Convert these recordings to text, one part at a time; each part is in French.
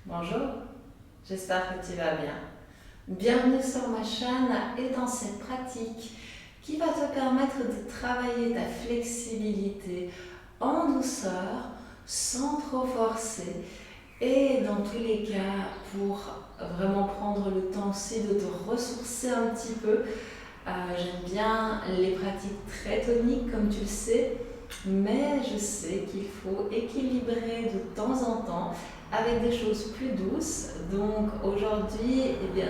Bonjour, j'espère que tu vas bien. Bienvenue sur ma chaîne et dans cette pratique qui va te permettre de travailler ta flexibilité en douceur, sans trop forcer et dans tous les cas pour vraiment prendre le temps aussi de te ressourcer un petit peu. J'aime bien les pratiques très toniques comme tu le sais, mais je sais qu'il faut équilibrer de temps en temps avec des choses plus douces. Donc aujourd'hui,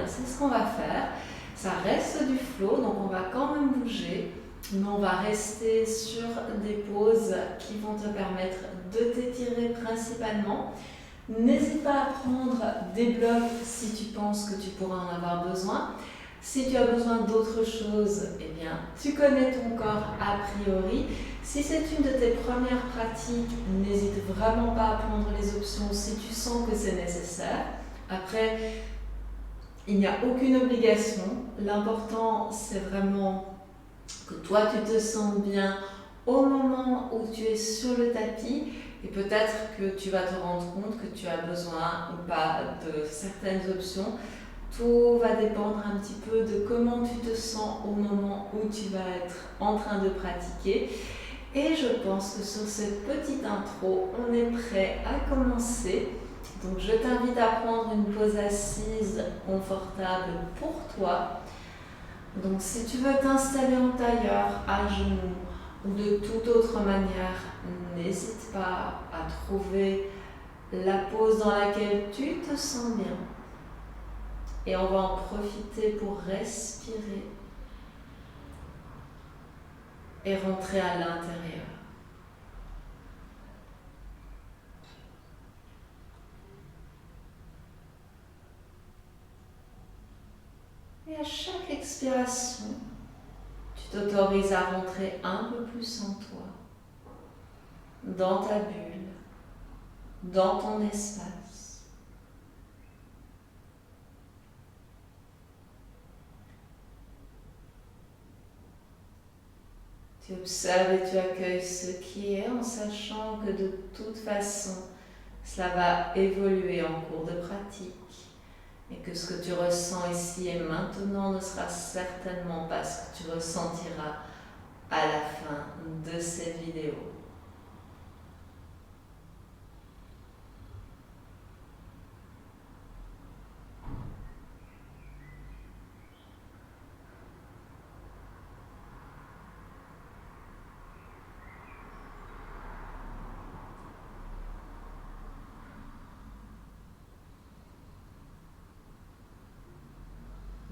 c'est ce qu'on va faire. Ça reste du flow, donc on va quand même bouger, mais on va rester sur des pauses qui vont te permettre de t'étirer principalement. N'hésite pas à prendre des blocs si tu penses que tu pourras en avoir besoin. Si tu as besoin d'autre chose, tu connais ton corps a priori. Si c'est une de tes premières pratiques, n'hésite vraiment pas à prendre les options si tu sens que c'est nécessaire. Après, il n'y a aucune obligation. L'important, c'est vraiment que toi, tu te sens bien au moment où tu es sur le tapis. Et peut-être que tu vas te rendre compte que tu as besoin ou pas de certaines options. Tout va dépendre un petit peu de comment tu te sens au moment où tu vas être en train de pratiquer. Et je pense que sur cette petite intro, on est prêt à commencer. Donc je t'invite à prendre une pose assise confortable pour toi. Donc si tu veux t'installer en tailleur, à genoux ou de toute autre manière, n'hésite pas à trouver la pose dans laquelle tu te sens bien. Et on va en profiter pour respirer et rentrer à l'intérieur. Et à chaque expiration, tu t'autorises à rentrer un peu plus en toi, dans ta bulle, dans ton espace. Tu observes et tu accueilles ce qui est en sachant que de toute façon, cela va évoluer en cours de pratique et que ce que tu ressens ici et maintenant ne sera certainement pas ce que tu ressentiras à la fin de cette vidéo.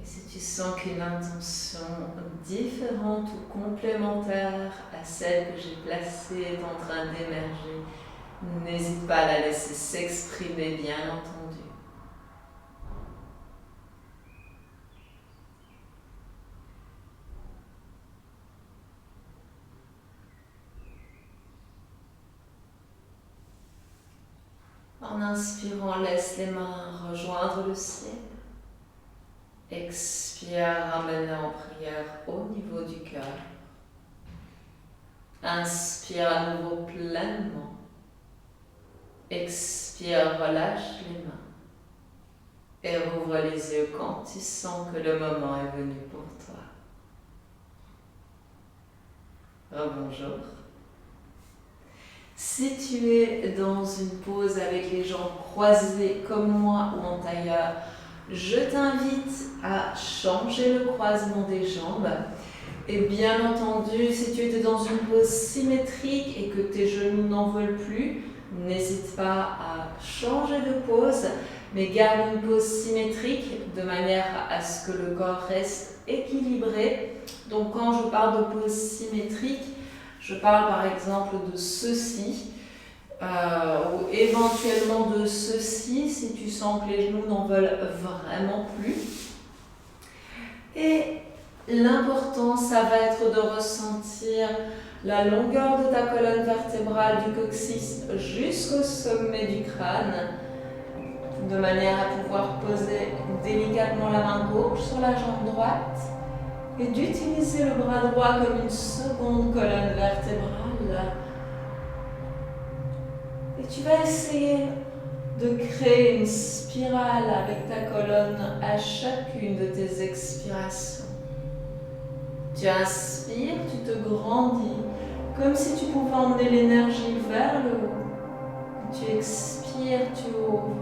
Et si tu sens qu'une intention différente ou complémentaire à celle que j'ai placée est en train d'émerger, n'hésite pas à la laisser s'exprimer, bien entendu. En inspirant, laisse les mains rejoindre le ciel. Expire, ramène en prière au niveau du cœur. Inspire à nouveau pleinement. Expire, relâche les mains. Et rouvre les yeux quand tu sens que le moment est venu pour toi. Rebonjour. Si tu es dans une pose avec les jambes croisées comme moi ou en tailleur, je t'invite à changer le croisement des jambes. Et bien entendu, si tu étais dans une pose symétrique et que tes genoux n'en veulent plus, n'hésite pas à changer de pose, mais garde une pose symétrique de manière à ce que le corps reste équilibré. Donc quand je parle de pose symétrique, je parle par exemple de ceci, ou éventuellement de ceci si tu sens que les genoux n'en veulent vraiment plus. Et l'important, ça va être de ressentir la longueur de ta colonne vertébrale du coccyx jusqu'au sommet du crâne, de manière à pouvoir poser délicatement la main gauche sur la jambe droite et d'utiliser le bras droit comme une seconde colonne vertébrale. Et tu vas essayer de créer une spirale avec ta colonne à chacune de tes expirations. Tu inspires, tu te grandis, comme si tu pouvais emmener l'énergie vers le haut. Tu expires, tu ouvres.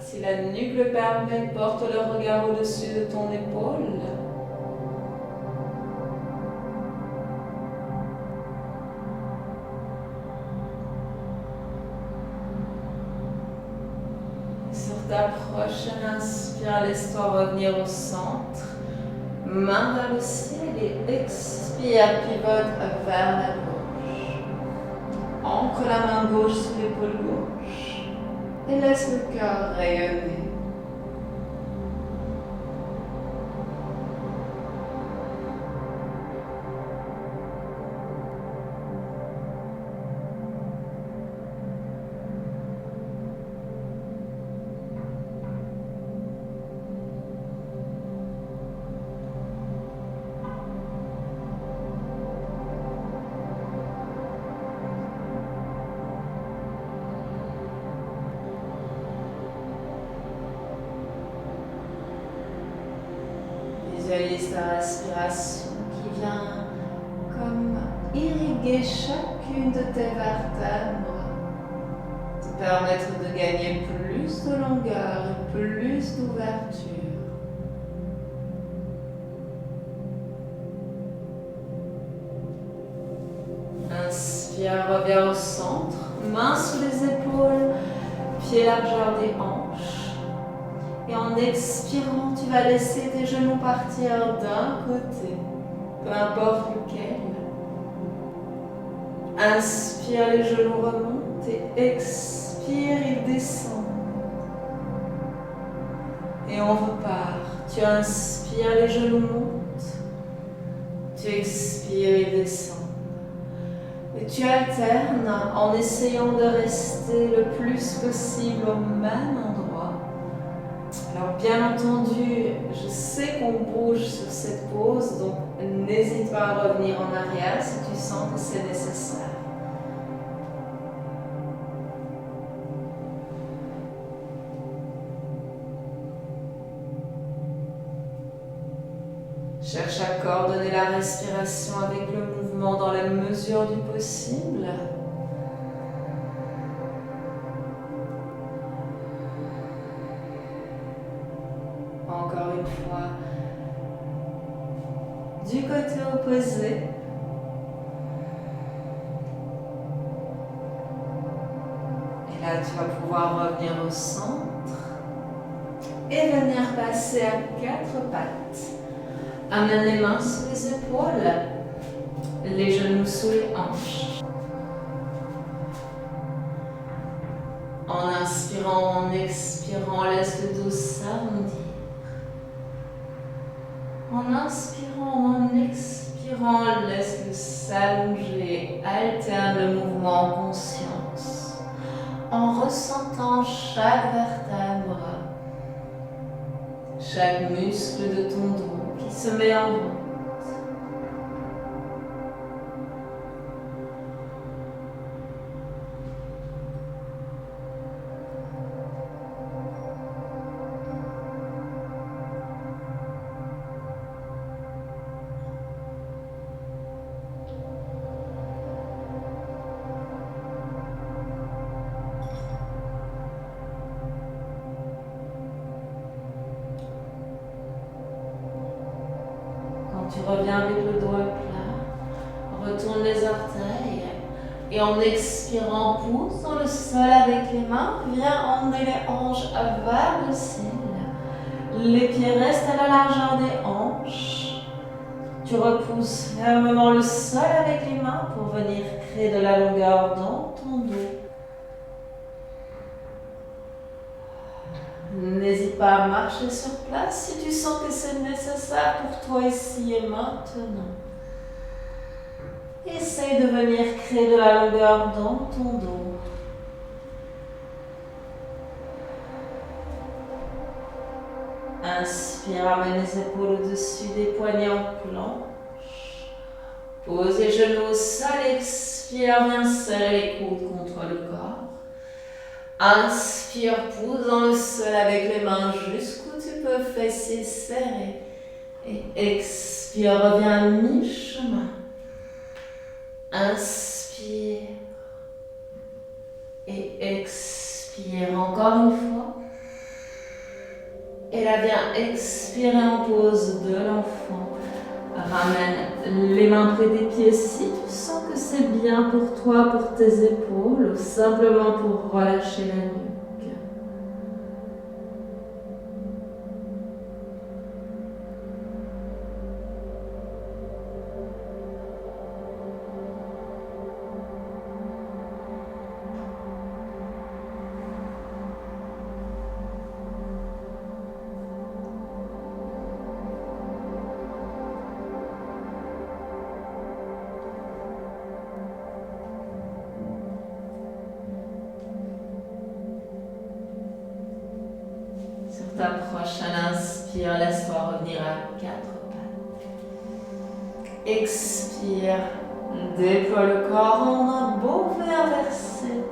Si la nuque le permet, porte le regard au-dessus de ton épaule. Sur ta prochaine inspire, laisse-toi revenir au centre. Main vers le ciel et expire, pivote vers la gauche. Ancre la main gauche sur l'épaule gauche. Et laisse le cœur rayonner. Visualise ta respiration qui vient comme irriguer chacune de tes vertèbres, te permettre de gagner plus de longueur et plus d'ouverture. Inspire, reviens au centre, mains sous les épaules, pieds largeur des hanches. Et en expirant, tu vas laisser tes genoux partir d'un côté, peu importe lequel. Inspire, les genoux remontent et expire, ils descendent. Et on repart. Tu inspires, les genoux montent. Tu expires, ils descendent. Et tu alternes en essayant de rester le plus possible au même endroit. Alors bien entendu, je sais qu'on bouge sur cette pause, donc n'hésite pas à revenir en arrière si tu sens que c'est nécessaire. Cherche à coordonner la respiration avec le mouvement dans la mesure du possible. Encore une fois, du côté opposé. Et là, tu vas pouvoir revenir au centre et venir passer à quatre pattes. Amène les mains sous les épaules, les genoux sous les hanches. En inspirant, en expirant, laisse le dos s'arrondir. En inspirant, en expirant, laisse-le s'allonger, alterne le mouvement en conscience, en ressentant chaque vertèbre, chaque muscle de ton dos qui se met en route. Tu reviens avec le dos à plat, retourne les orteils et en expirant, pousse dans le sol avec les mains, viens emmener les hanches vers le ciel. Les pieds restent à la largeur des hanches. Tu repousses fermement le sol avec les mains pour venir créer de la longueur dans ton dos. N'hésite pas à marcher sur place si tu sens que c'est nécessaire pour toi ici et maintenant. Essaye de venir créer de la longueur dans ton dos. Inspire, ramène les épaules au-dessus des poignets en planche. Pose les genoux au sol, expire, viens serrer les coudes contre le corps. Inspire, pousse dans le sol avec les mains jusqu'où tu peux, fessiers serrés. Et expire, reviens à mi-chemin. Inspire. Et expire encore une fois. Et là, viens expirer en pose de l'enfant. Ramène les mains près des pieds si tu sens que c'est bien pour toi, pour tes épaules, ou simplement pour relâcher la nuque. Ta prochaine inspire, laisse-toi revenir à 4 pattes. Expire, déploie le corps en un beau V inversé.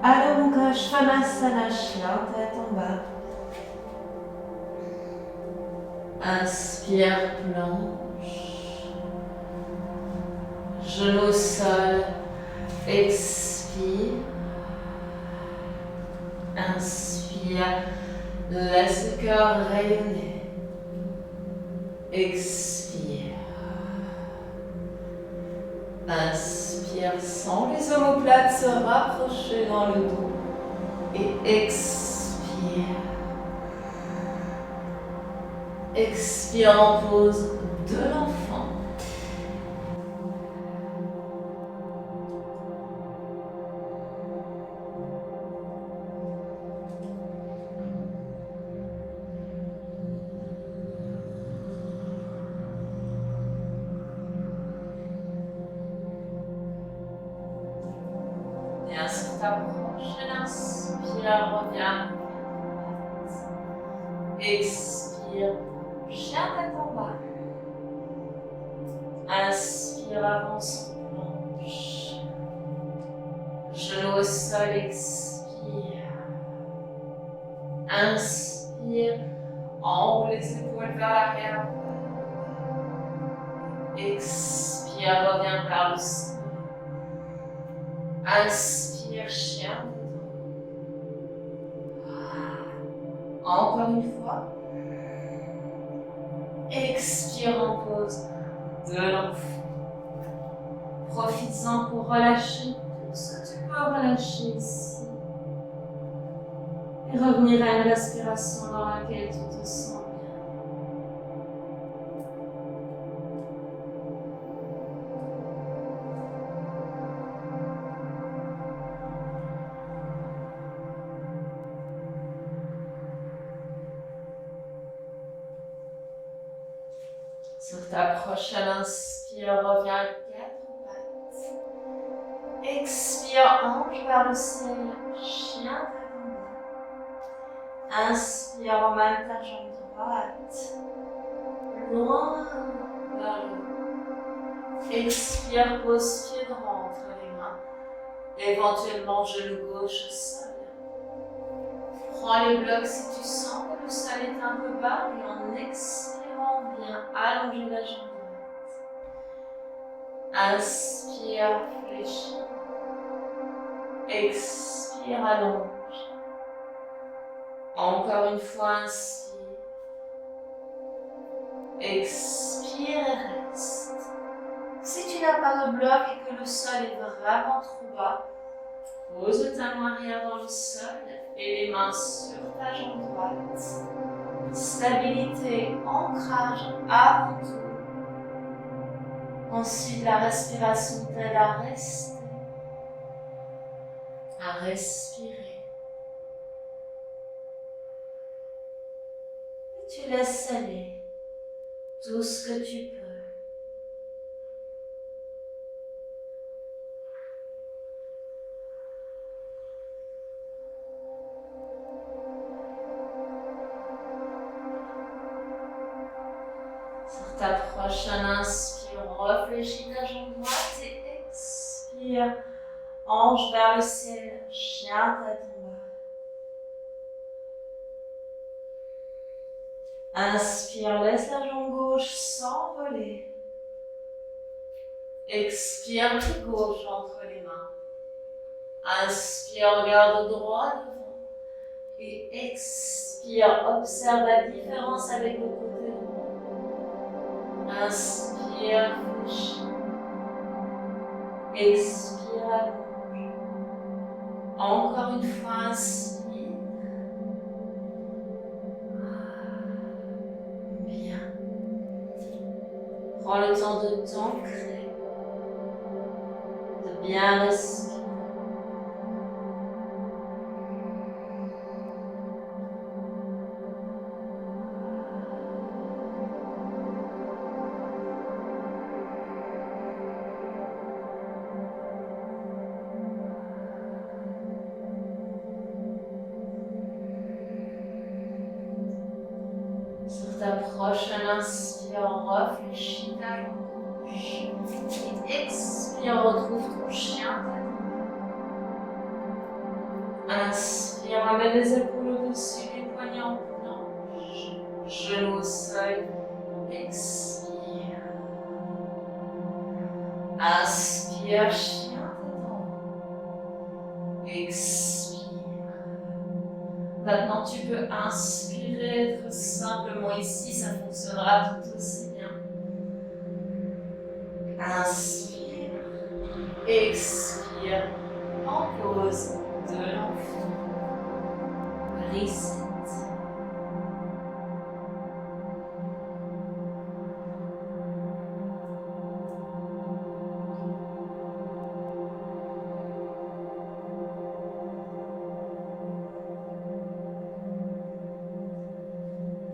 Allonge Svanasana, chien, tête en bas. Inspire, planche. Genou au sol. Expire. Inspire. Laisse le cœur rayonner. Expire. Inspire, sens les omoplates se rapprocher dans le dos. Et expire. Expire en pose de l'enfant. Bien, sur ta prochaine inspire, reviens. Expire, chien tête en bas. Inspire, avance en planche. Genou au sol, expire. Inspire, enroule les épaules vers l'arrière. Expire, reviens vers le sol. Inspire, chien. Encore une fois. Expire en pause de l'enfant. Profites-en pour relâcher tout ce que tu peux relâcher ici. Et revenir à une respiration dans laquelle tu te sens bien. Sur ta prochaine inspire, reviens à 4 pattes. Expire, ange vers le ciel, chien tête en bas. Inspire, emmène ta jambe droite, loin vers le haut. Expire, pose pied droit entre les mains, éventuellement genou gauche au sol. Prends les blocs si tu sens que le sol est un peu bas et en expirant, viens allonger la jambe droite. Inspire, fléchis. Expire, allonge. Encore une fois, inspire. Expire et reste. Si tu n'as pas de bloc et que le sol est vraiment trop bas, pose le talon arrière dans le sol et les mains sur ta jambe droite. Stabilité, ancrage avant tout. Ensuite, la respiration t'aide à rester, à respirer. Tu laisses aller tout ce que tu peux. Sur ta prochaine inspire, réfléchis ta jambe droite et expire. Ange vers le ciel, chien tête en bas. Inspire, laisse la jambe gauche s'envoler. Expire, pied gauche entre les mains. Inspire, regarde droit devant. Et expire, observe la différence avec le côté droit. Inspire, fléchis. Expire, allonge. Encore une fois, inspire. Bien. Prends le temps de t'ancrer, de bien respirer. Sur ta prochaine inspire, réfléchis ta jambe gauche. Et expire, retrouve ton chien tête en bas. Inspire, amène les épaules au-dessus, les poignets en planche. Genoux au sol. Expire. Inspire, chien tête en haut. Expire. Maintenant, tu peux inspirer, être simplement ici, ça fonctionnera tout aussi bien. Inspire, expire, en pause de l'enfant. Reset.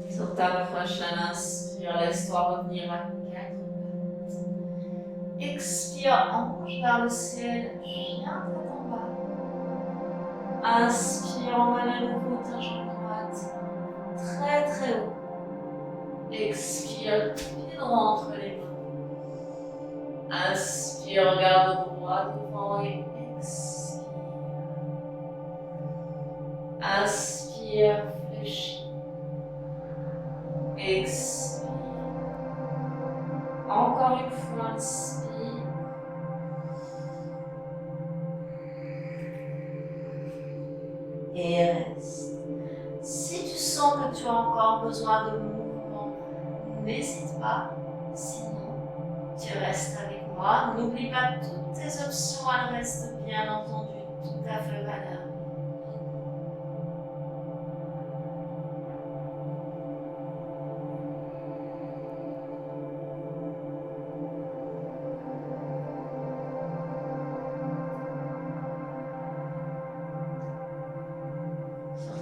Sur ta prochaine inspire, laisse-toi revenir à 4 pattes. Expire, ange vers le ciel, chien tête en bas. Inspire, emmène à nouveau ta jambe droite très très haut. Expire, pied droit entre les mains. Inspire, regarde droit devant et expire. Inspire, fléchis. Expire. Encore une fois, inspire. Et reste. Si tu sens que tu as encore besoin de mouvement, n'hésite pas. Sinon, tu restes avec moi. N'oublie pas toutes tes options, elles restent bien entendu tout à fait valables.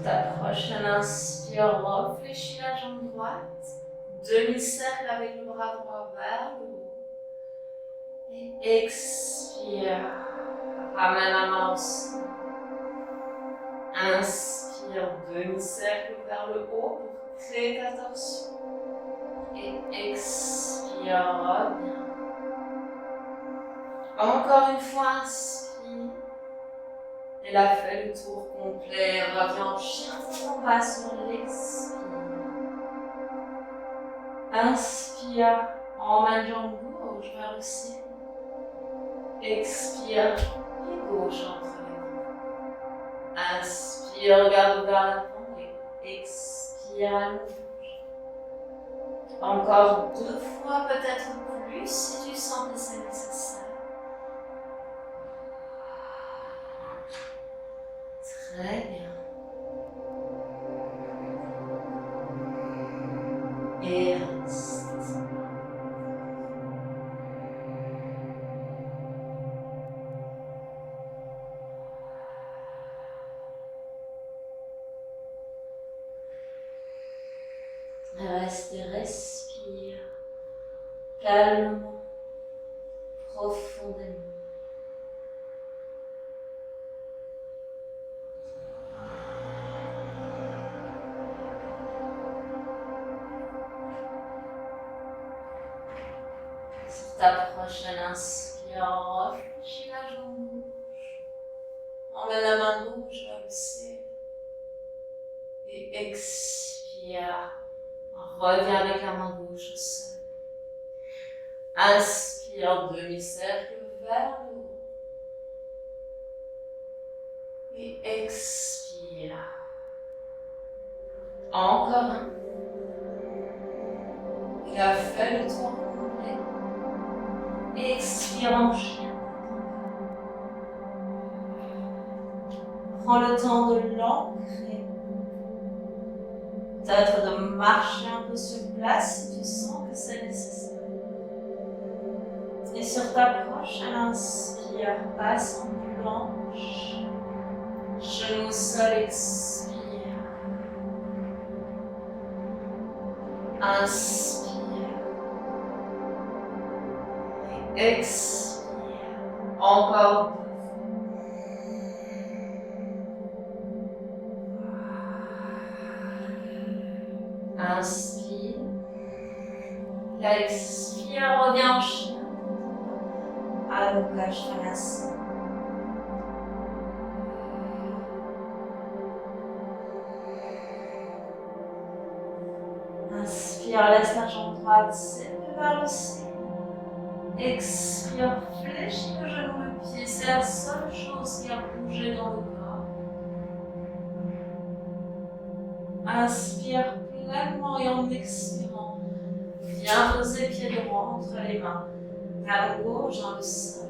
Ta prochaine inspire, réfléchis la jambe droite, demi-cercle avec le bras droit vers le haut. Et expire, ramène la main au sol. Inspire, demi-cercle vers le haut pour créer ta torsion. Et expire, reviens. Encore une fois, inspire. Elle a fait le tour complet, reviens en chien tête en bas sur l'expire. Inspire, emmène jambe gauche vers le ciel. Expire, pied gauche entre les mains. Inspire, regarde vers l'avant et expire à nouveau. Encore 2 fois, peut-être plus si tu sens que c'est nécessaire. Très bien. Et reste. Reste et respire calmement, profondément. Sur ta prochaine inspire, réfléchis la jambe gauche. Emmène la main gauche vers le ciel. Et expire. Reviens avec la main gauche au sol. Inspire, demi-cercle vers le haut. Et expire. Encore un. Il a fait le tour complet. Expire en chien. Prends le temps de l'ancrer. Peut-être de marcher un peu sur place si tu sens que c'est nécessaire. Et sur ta prochaine inspire, passe en planche. Genou au sol, expire. Inspire. Et expire. Encore deux. Inspire. Là, expire, reviens en chien. Adho Svanasana. Inspire, laisse la jambe droite s'élever vers le ciel. Expire, fléchis le genou, le pied. C'est la seule chose qui a bougé dans le corps. Inspire pleinement et en expirant, viens poser pied droit entre les mains. Talon gauche dans le sol.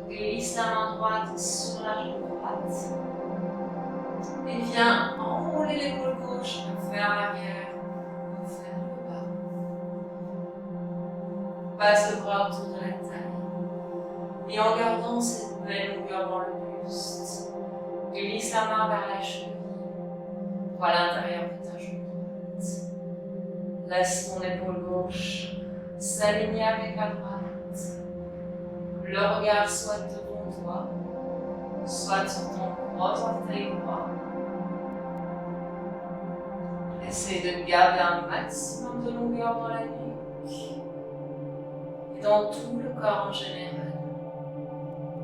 Glisse la main droite sur la jambe droite. Et viens enrouler l'épaule gauche vers l'arrière, vers le bas. Passe le bras autour de la taille. Et en gardant cette belle longueur dans le buste, glisse la main vers la cheville, pour à l'intérieur de ta jambe droite. Laisse ton épaule gauche s'aligner avec la droite. Le regard soit devant toi, soit sur ton gros orteil droit. Essaye de garder un maximum de longueur dans la nuque et dans tout le corps en général.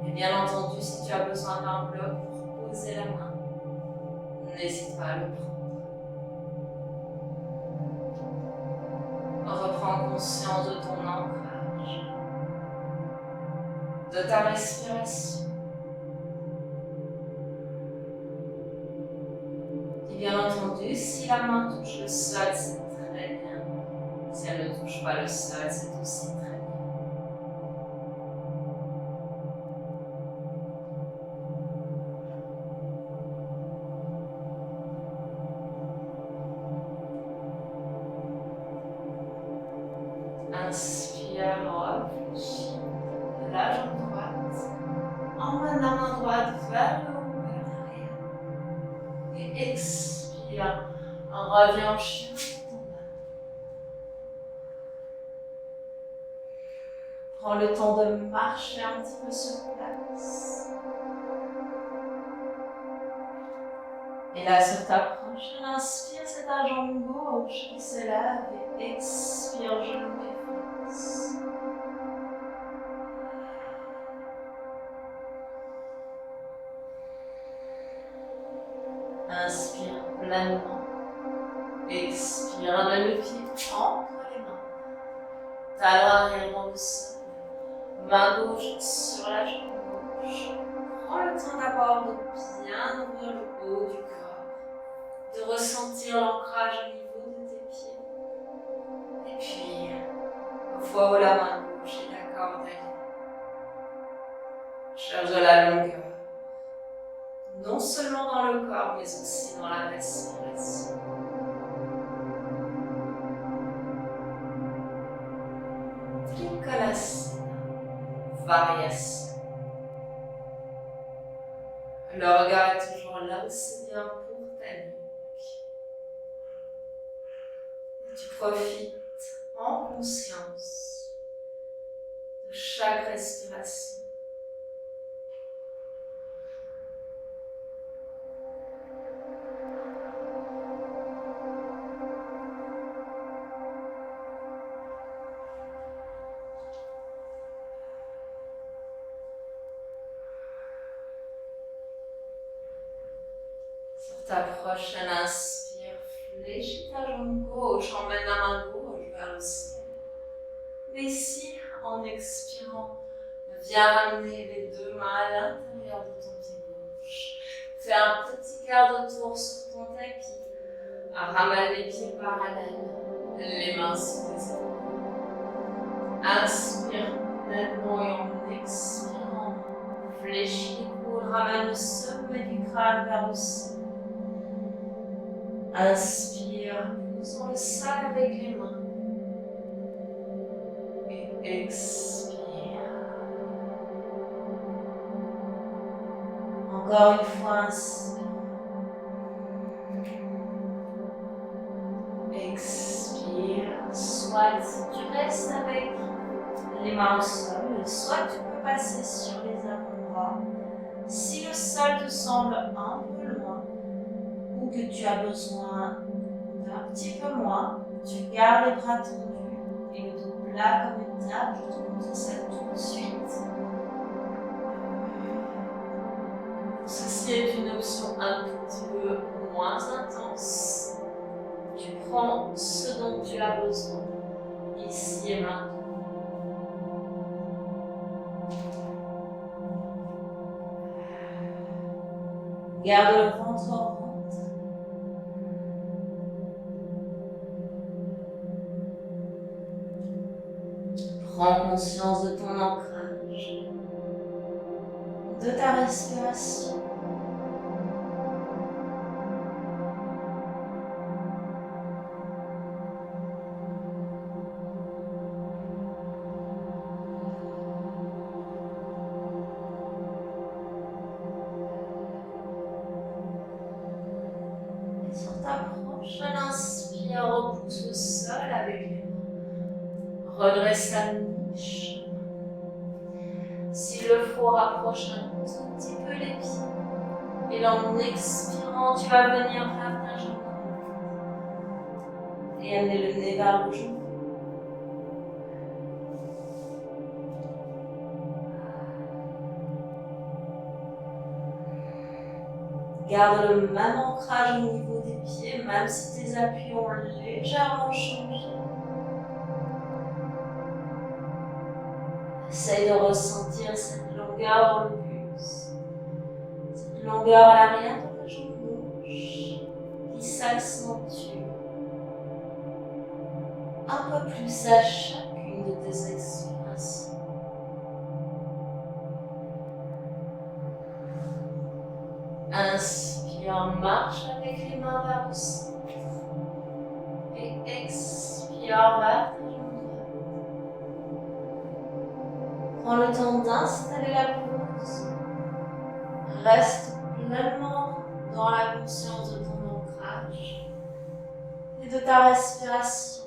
Et bien entendu, si tu as besoin d'un bloc pour poser la main, n'hésite pas à le prendre. Reprends conscience de ton ancrage, de ta respiration. Et bien entendu, si la main touche le sol, c'est très bien. Si elle ne touche pas le sol, c'est aussi très bien. Inspire, réfléchis. La jambe droite. Emmène la main droite vers le haut, vers l'arrière. Et expire. Reviens en chien dans ton bas. Prends le temps de marcher un petit peu sur place. Et là, sur ta prochaine inspire, c'est ta jambe gauche qui s'élève et expire, genou et fesses. Inspire pleinement. Expire, amène le pied entre les mains. Talon arrière dans le sol. Main gauche sur la jambe gauche. Prends le temps d'abord de bien ouvrir le haut du corps, de ressentir l'ancrage au niveau de tes pieds. Et puis, une fois où la main gauche est d'accord d'aller, cherche de la longueur, non seulement dans le corps, mais aussi dans la respiration. Trikonasana, variation. Le regard est toujours là où c'est bien pour ta nuque. Tu profites en conscience de chaque respiration. Sur ta prochaine inspire, fléchis ta jambe gauche, emmène la main gauche vers le ciel. Mais ici, en expirant, viens ramener les deux mains à l'intérieur de ton pied gauche. Fais un petit quart de tour sur ton tapis. Ramène les pieds parallèles, les mains sur les épaules. Inspire pleinement et en expirant, fléchis l'épaule, ramène le sommet du crâne vers le ciel. Inspire, pousse le sol avec les mains. Et expire. Encore une fois, inspire. Expire. Soit tu restes avec les mains au sol, soit tu peux passer sur les avant-bras. Si le sol te semble un peu loin ou que tu as besoin d'un petit peu moins, tu gardes les bras tendus et le dos plat comme une table. Je te montre ça tout de suite. Ceci est une option un tout petit peu moins intense. Tu prends ce dont tu as besoin, ici et maintenant. Garde le ventre en ventre. Prends conscience de ton ancrage, de ta respiration. Et sur ta prochaine inspire, repousse le sol avec les mains. Redresse la niche. S'il le faut, rapproche un tout petit peu les pieds. Et en expirant, tu vas venir faire ta jambe et amener le nez vers le genou. Garde le même ancrage au niveau des pieds, même si tes appuis ont légèrement changé. Essaye de ressentir cette longueur dans le buste, cette longueur à l'arrière de la jambe gauche qui s'accentue un peu plus à chacune de tes expirations. Inspire, marche avec les mains vers le centre et expire vers ta jambe droite. Prends le temps d'installer la pause. Reste pleinement dans la conscience de ton ancrage et de ta respiration.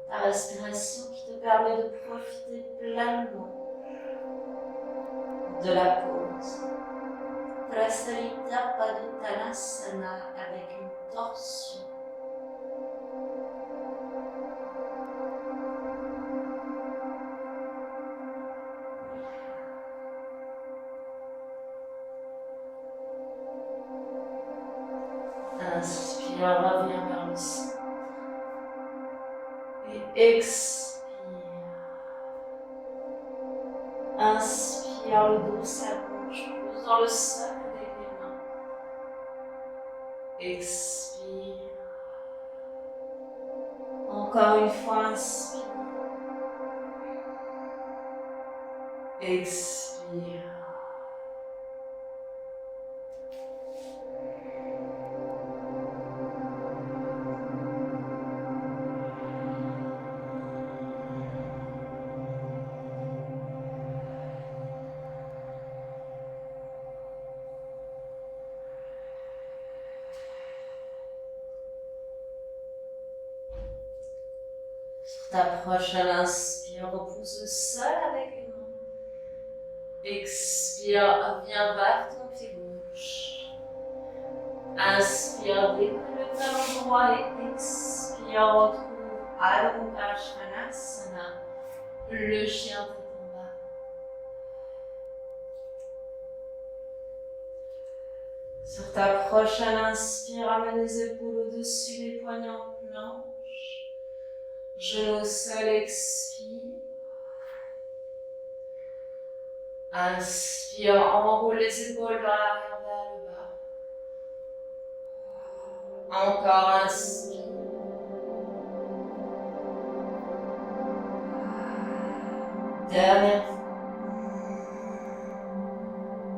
Ta respiration qui te permet de profiter pleinement de la pause. Prasarita Padottanasana avec une torsion. Inspire, reviens vers le centre. Et expire. Inspire, le dos s'allonge, pousse dans le sol avec les mains. Expire. Encore une fois, inspire. Expire. ta prochaine inspire, repousse le sol avec les mains. Expire, viens vers ton pied gauche. Inspire, décolle le talon droit et expire, retrouve Adho Mukha Svanasana, le chien tête en bas. Sur ta prochaine inspire, amène les épaules au-dessus des poignets en planche. Genou au sol, expire. Inspire, enroule les épaules vers l'arrière, vers le bas. Encore inspire. Dernière fois.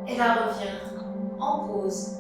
Et là, reviens en pause.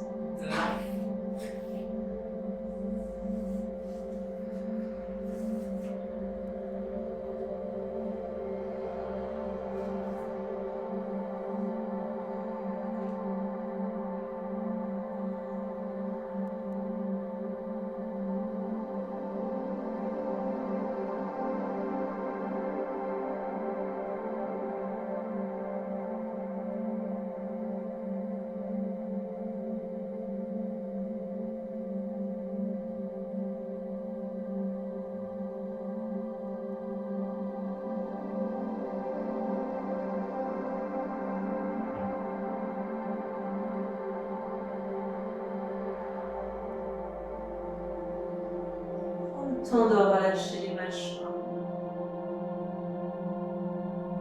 Temps de relâcher les mâchoires,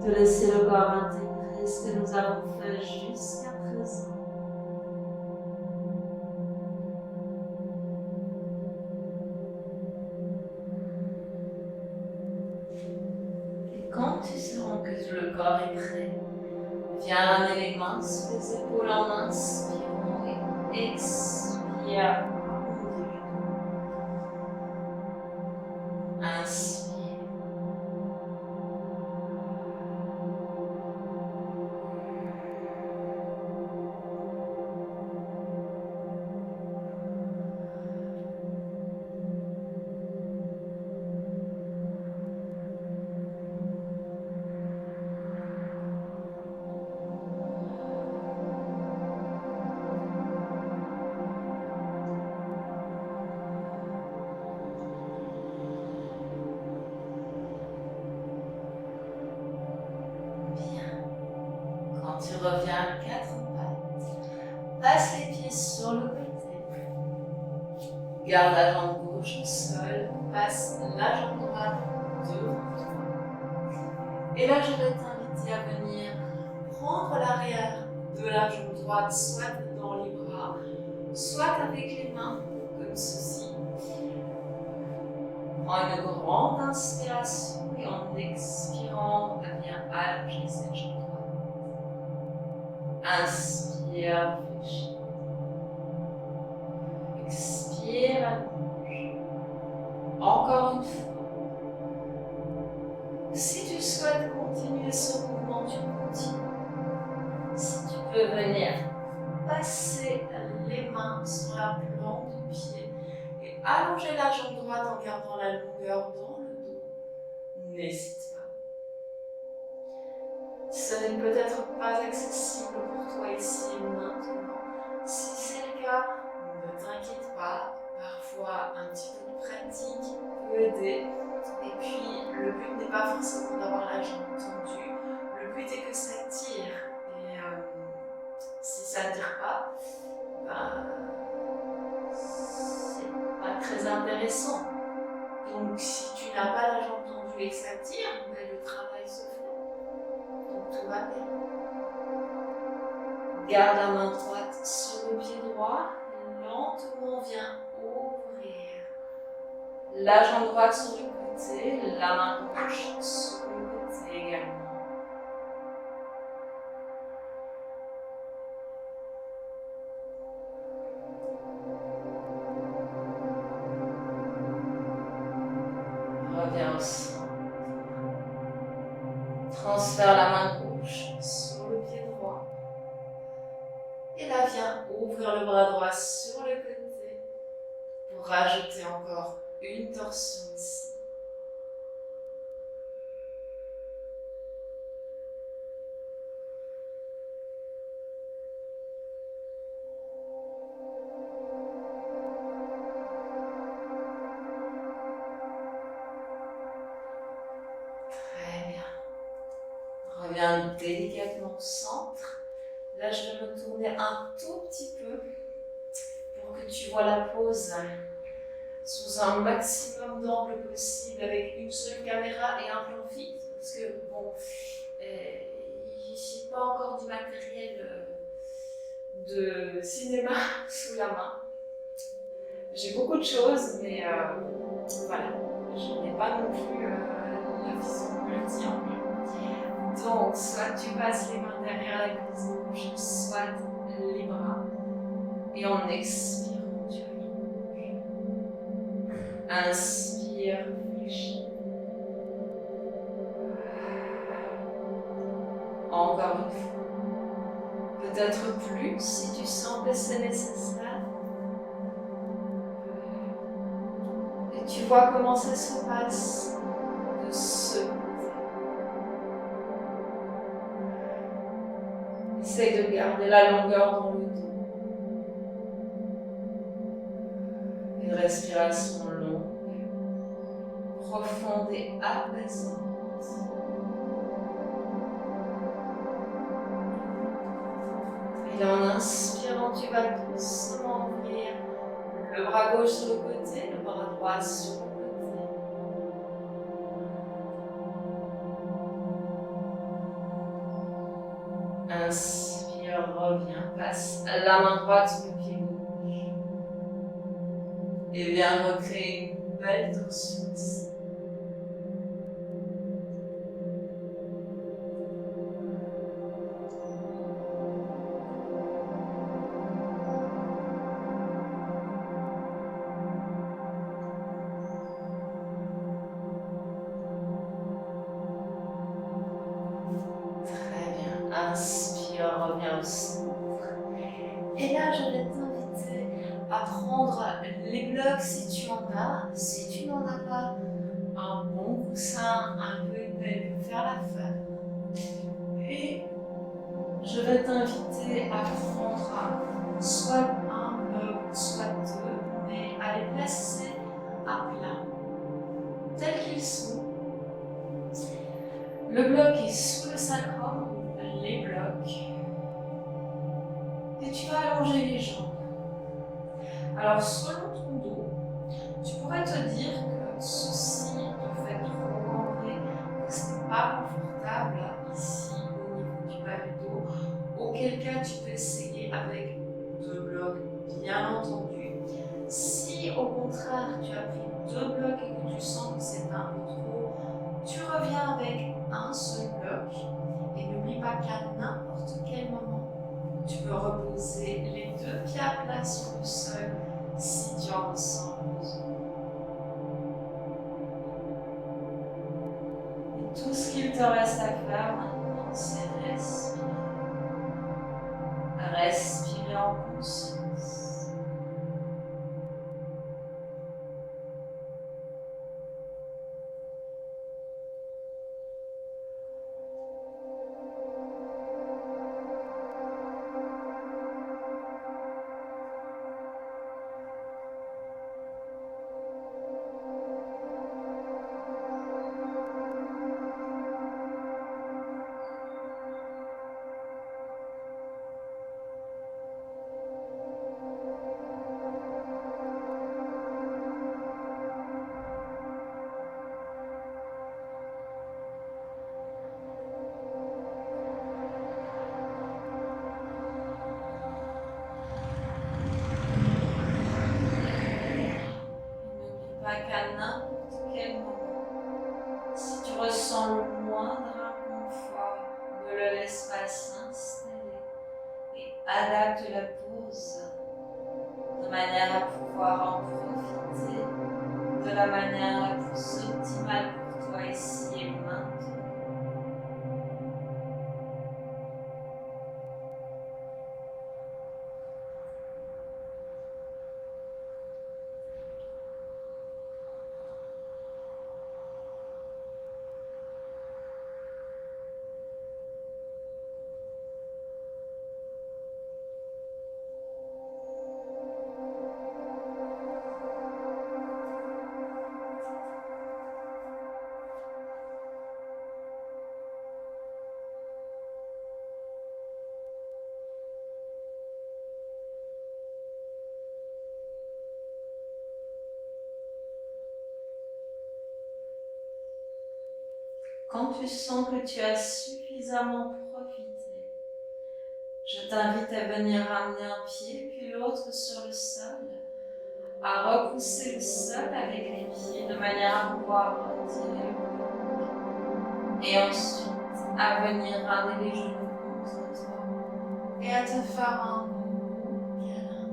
de laisser le corps intégrer ce que nous avons fait jusqu'à présent. Et quand tu sens que le corps est prêt, viens ramener les mains sous les épaules en inspirant et expire. Inspire. Tu reviens à quatre pattes. Passe les pieds sur le côté. Garde la jambe gauche au sol. Passe la jambe droite devant toi. Et là, je vais t'inviter à venir prendre l'arrière de la jambe droite, soit dans les bras, soit avec les mains, comme ceci. Prends une grande inspiration et en expirant, viens allonger cette jambe. Inspire, fléchis. Expire, allonge. Encore une fois. Si tu souhaites continuer ce mouvement, tu continues. Si tu peux venir passer les mains sur la plante du pied et allonger la jambe droite en gardant la longueur dans le dos, n'hésite pas. Ce n'est peut-être pas accessible pour toi ici et maintenant. Si c'est le cas, ne t'inquiète pas. Parfois, un petit peu de pratique peut aider. Et puis, le but n'est pas forcément d'avoir la jambe tendue. Le but est que ça tire. Et si ça ne tire pas, c'est pas très intéressant. Donc, si tu n'as pas la jambe tendue et que ça tire, le travail se fait. Donc tout va bien. Garde la main droite sur le pied droit. Lentement viens ouvrir. La jambe droite sur le côté. La main gauche sur le côté également. Reviens au centre. Transfère la main gauche sur le pied droit. Et là, viens ouvrir le bras droit sur le côté pour rajouter encore une torsion ici. Reviens délicatement au centre. Là, je vais me tourner un tout petit peu pour que tu vois la pose sous un maximum d'angles possible avec une seule caméra et un plan fixe. Parce que, bon, j'ai pas encore du matériel de cinéma sous la main. J'ai beaucoup de choses, mais voilà, je n'ai pas non plus la vision multi-angle. Donc, soit tu passes les mains derrière la cuisse gauche, soit les bras. Et en expirant, tu allonges. Inspire, fléchis. Encore une fois. Peut-être plus si tu sens que c'est nécessaire. Et tu vois comment ça se passe de ce côté. Essaye de garder la longueur dans le dos. Une respiration longue, profonde et apaisante. Et en inspirant, tu vas doucement ouvrir le bras gauche sur le côté, le bras droit sur le côté. Inspire, reviens, passe la main droite sur le pied gauche. Et viens recréer une belle torsion ici. Inspire, reviens au centre. Et là, je vais t'inviter à prendre les blocs si tu en as. Si tu n'en as pas, un bon coussin, un peu épais peut faire l'affaire. Et je vais t'inviter à prendre soit un bloc, soit deux, mais à les placer à plat, tels qu'ils sont. Le bloc est sous le sacrum, les blocs. Et tu vas allonger les jambes. Alors, selon ton dos, tu pourrais te dire que ceci te fait trop cambré, que ce n'est pas confortable ici au niveau du bas du dos. Auquel cas, tu peux essayer avec deux blocs, bien entendu. Si au contraire, tu as pris deux blocs et que tu sens que c'est un peu trop, tu reviens avec un seul bloc. Et n'oublie pas qu'à n'importe quel moment, tu peux reposer les deux pieds à plat sur le sol si tu en ressens le besoin. Et tout ce qu'il te reste à faire maintenant, c'est respirer. Respirer en conscience. Qu'à n'importe quel moment, si tu ressens le moindre inconfort, ne le laisse pas s'installer et adapte la pose de manière à pouvoir en profiter de la manière la plus optimale pour toi ici et maintenant. Quand tu sens que tu as suffisamment profité, je t'invite à venir amener un pied puis l'autre sur le sol, à repousser le sol avec les pieds de manière à pouvoir retirer le bloc. Et ensuite, à venir ramener les genoux contre toi et à te faire un beau câlin.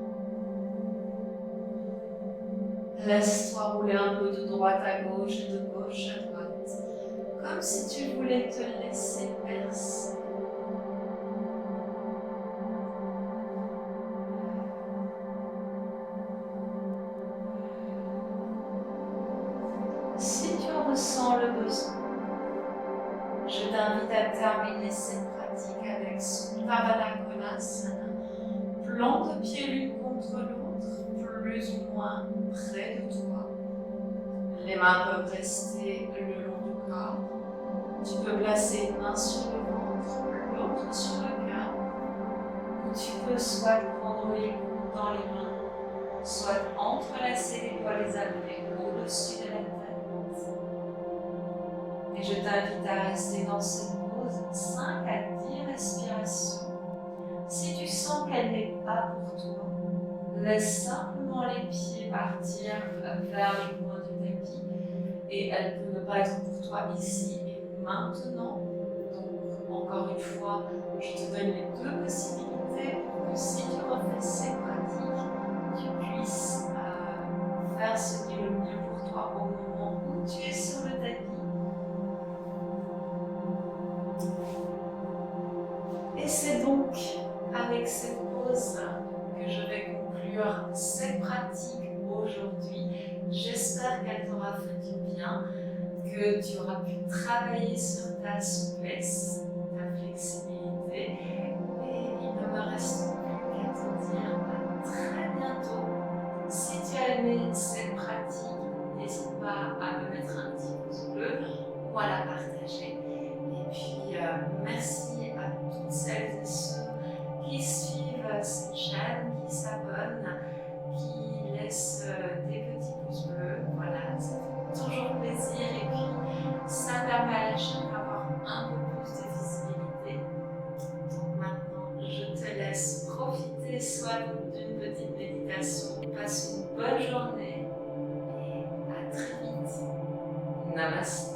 Laisse-toi rouler un peu de droite à gauche et de gauche à droite, comme si tu voulais te laisser bercer. Si tu en ressens le besoin, je t'invite à terminer cette pratique avec Supavana Konasana, plan de pieds l'une contre l'autre, plus ou moins près de toi. Les mains peuvent rester le long du corps. Tu peux placer une main sur le ventre, l'autre sur le cœur, ou tu peux soit prendre les coudes dans les mains, soit entrelacer les doigts les abonnés au-dessus de la tête. Et je t'invite à rester dans cette pose 5 à 10 respirations. Si tu sens qu'elle n'est pas pour toi, laisse simplement les pieds partir vers les coins du tapis. Et elle peut ne pas être pour toi ici et maintenant. Donc, encore une fois, je te donne les deux possibilités pour que si tu refais ces pratiques, tu puisses faire ce qui est le mieux pour toi au moment où tu es sur le tapis. Et c'est donc avec cette pause que je vais conclure cette pratique aujourd'hui. J'espère qu'elle t'aura fait du bien, que tu auras pu travailler sur ta souplesse, ta flexibilité. Et il ne me reste plus qu'à te dire à très bientôt. Si tu as aimé cette pratique, n'hésite pas à me mettre un petit pouce bleu ou à la partager. Et puis, merci à toutes celles et ceux qui suivent cette chaîne, qui s'abonnent, qui laissent des petits pouces bleus. Voilà, ça fait toujours plaisir et puis ça permet à la chaîne d'avoir un peu plus de visibilité. Donc maintenant, je te laisse profiter soit d'une petite méditation. Passe une bonne journée et à très vite. Namaste.